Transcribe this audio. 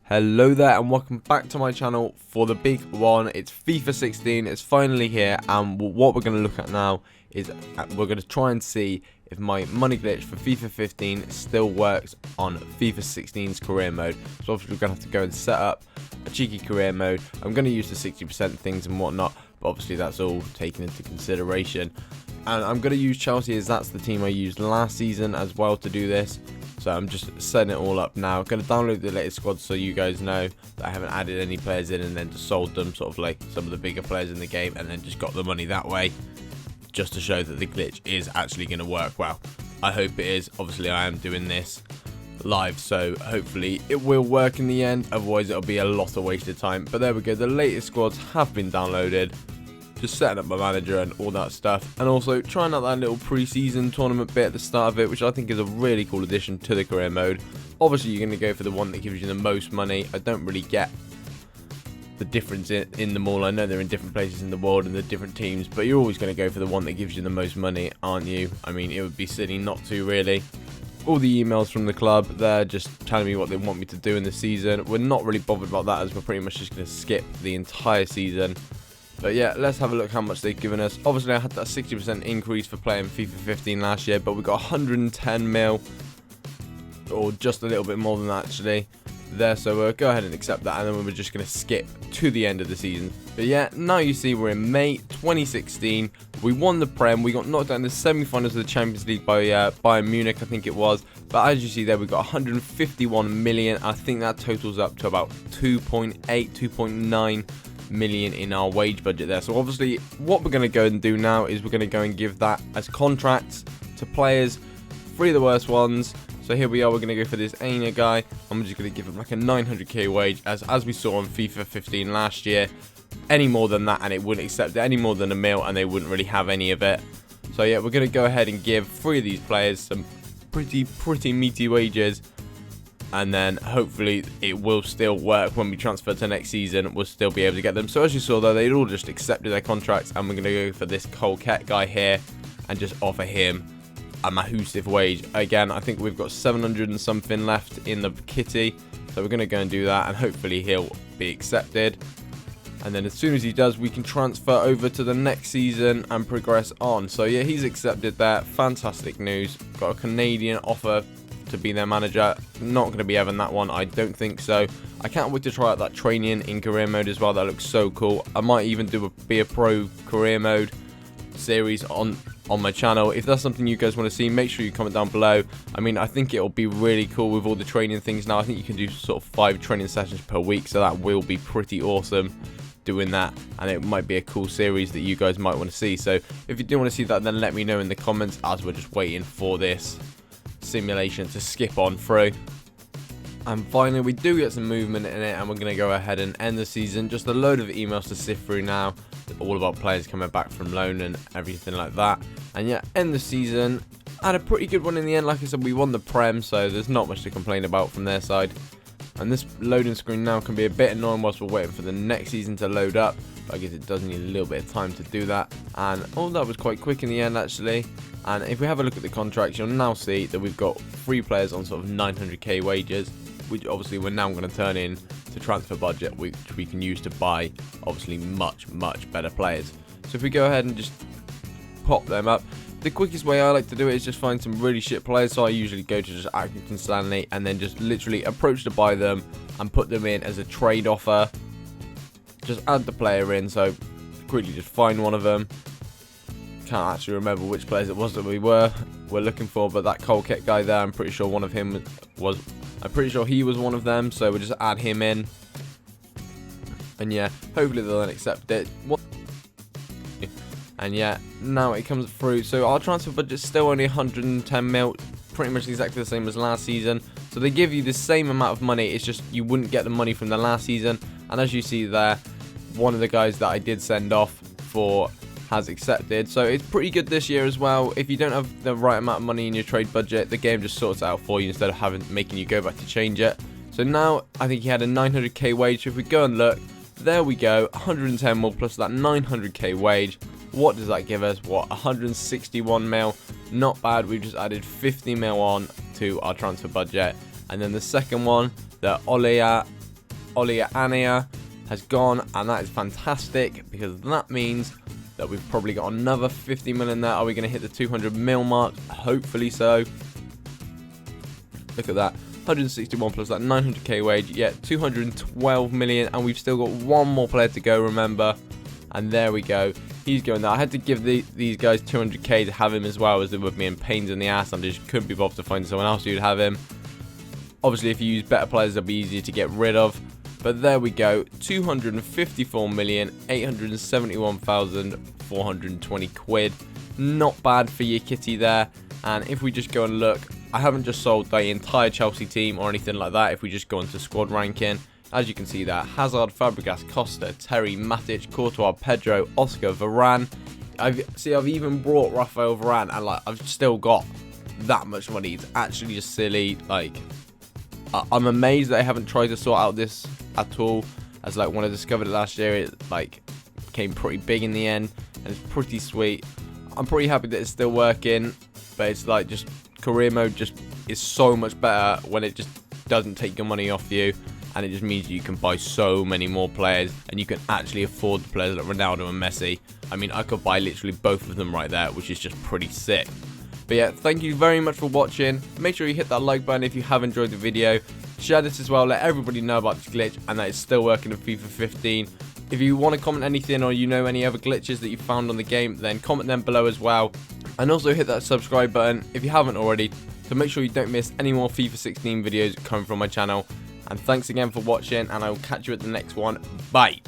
Hello there and welcome back to my channel for the big one. It's FIFA 16, it's finally here, and what we're going to look at now is we're going to try and see if my money glitch for FIFA 15 still works on FIFA 16's career mode. So obviously we're going to have to go and set up a cheeky career mode. I'm going to use the 60% things and whatnot, but obviously that's all taken into consideration. And I'm going to use Chelsea as that's the team I used last season as well to do this. So I'm just setting it all up now. I'm going to download the latest squad so you guys know that I haven't added any players in and then just sold them, sort of like some of the bigger players in the game, and then just got the money that way, just to show that the glitch is actually going to work well. I hope it is. Obviously I am doing this live, so hopefully it will work in the end, otherwise it'll be a lot of wasted time. But there we go, the latest squads have been downloaded. Just setting up my manager and all that stuff, and also trying out that little pre-season tournament bit at the start of it, which I think is a really cool addition to the career mode. Obviously you're going to go for the one that gives you the most money. I don't really get the difference in them all. I know they're in different places in the world and the different teams, but you're always going to go for the one that gives you the most money, aren't you? I mean, it would be silly not to, really. All the emails from the club, they're just telling me what they want me to do in the season. We're not really bothered about that, as we're pretty much just going to skip the entire season. But yeah, let's have a look how much they've given us. Obviously I had that 60% increase for playing FIFA 15 last year, but we got 110 mil, or just a little bit more than that actually there. So we'll go ahead and accept that, and then we're just going to skip to the end of the season. But yeah, now you see we're in May 2016. We won the Prem. We got knocked out in the semi-finals of the Champions League by Bayern Munich, I think it was. But as you see there, we got 151 million. I think that totals up to about 2.9 million in our wage budget there. So obviously what we're going to go and do now is we're going to go and give that as contracts to players, three of the worst ones. So here we are, we're going to go for this Aina guy. I'm just going to give him like a 900k wage, as we saw on FIFA 15 last year. Any more than that and it wouldn't accept it, any more than a mil and they wouldn't really have any of it. So yeah, we're going to go ahead and give three of these players some pretty meaty wages, and then hopefully it will still work when we transfer to next season. We'll still be able to get them. So as you saw though, they'd all just accepted their contracts, and we're going to go for this Colquette guy here and just offer him a massive wage. Again, I think we've got 700 and something left in the kitty, so we're going to go and do that, and hopefully he'll be accepted. And then as soon as he does, we can transfer over to the next season and progress on. So yeah, he's accepted that. Fantastic news. Got a Canadian offer to be their manager. Not going to be having that one, I don't think so. I can't wait to try out that training in career mode as well. That looks so cool. I might even do be a pro career mode series on my channel. If that's something you guys want to see, make sure you comment down below. I mean, I think it'll be really cool with all the training things now. I think you can do sort of 5 training sessions per week, so that will be pretty awesome doing that, and it might be a cool series that you guys might want to see. So if you do want to see that, then let me know in the comments, as we're just waiting for this simulation to skip on through. And finally we do get some movement in it, and we're going to go ahead and end the season. Just a load of emails to sift through now, all about players coming back from loan and everything like that. And yeah, end the season. Had a pretty good one in the end. Like I said, we won the Prem, so there's not much to complain about from their side. And this loading screen now can be a bit annoying whilst we're waiting for the next season to load up, but I guess it does need a little bit of time to do that. And all that was quite quick in the end actually. And if we have a look at the contracts, you'll now see that we've got 3 players on sort of 900k wages, which obviously we're now going to turn in to transfer budget, which we can use to buy obviously much better players. So if we go ahead and just pop them up, the quickest way I like to do it is just find some really shit players. So I usually go to just Accrington Stanley and then just literally approach to buy them and put them in as a trade offer. Just add the player in, so quickly just find one of them. Can't actually remember which players it was that we're looking for, but that Colquette guy there, I'm pretty sure one of him was, I'm pretty sure he was one of them, so we'll just add him in. And yeah, hopefully they'll then accept it. And yeah, now it comes through. So our transfer budget's still only 110 mil, pretty much exactly the same as last season. So they give you the same amount of money, it's just you wouldn't get the money from the last season. And as you see there, one of the guys that I did send off for has accepted. So it's pretty good this year as well. If you don't have the right amount of money in your trade budget, the game just sorts it out for you instead of making you go back to change it. So now I think he had a 900k wage. So if we go and look, there we go, 110 mil plus that 900k wage. What does that give us? What, 161 mil? Not bad. We've just added 50 mil on to our transfer budget. And then the second one, the Olea Olia Ania has gone, and that is fantastic because that means that we've probably got another 50 million there. Are we going to hit the 200 mil mark? Hopefully so. Look at that. 161 plus that 900k wage. Yeah, 212 million, and we've still got one more player to go, remember. And there we go. He's going there. I had to give these guys 200k to have him as well, as they were being pains in the ass. I just couldn't be bothered to find someone else who'd have him. Obviously, if you use better players, they'll be easier to get rid of. But there we go, 254,871,420 quid. Not bad for your kitty there. And if we just go and look, I haven't just sold the entire Chelsea team or anything like that. If we just go into squad ranking, as you can see there, Hazard, Fabregas, Costa, Terry, Matic, Courtois, Pedro, Oscar, Varane. I've even brought Rafael Varane, and like I've still got that much money. It's actually just silly. Like, I'm amazed that I haven't tried to sort out this at all, as like when I discovered it last year, it like became pretty big in the end, and it's pretty sweet. I'm pretty happy that it's still working, but it's like just career mode just is so much better when it just doesn't take your money off you, and it just means you can buy so many more players, and you can actually afford the players like Ronaldo and Messi. I mean, I could buy literally both of them right there, which is just pretty sick. But yeah, thank you very much for watching. Make sure you hit that like button if you have enjoyed the video. Share this as well, let everybody know about this glitch and that it's still working in FIFA 15. If you want to comment anything, or you know any other glitches that you found on the game, then comment them below as well. And also hit that subscribe button if you haven't already, to make sure you don't miss any more FIFA 16 videos coming from my channel. And thanks again for watching, and I will catch you at the next one. Bye.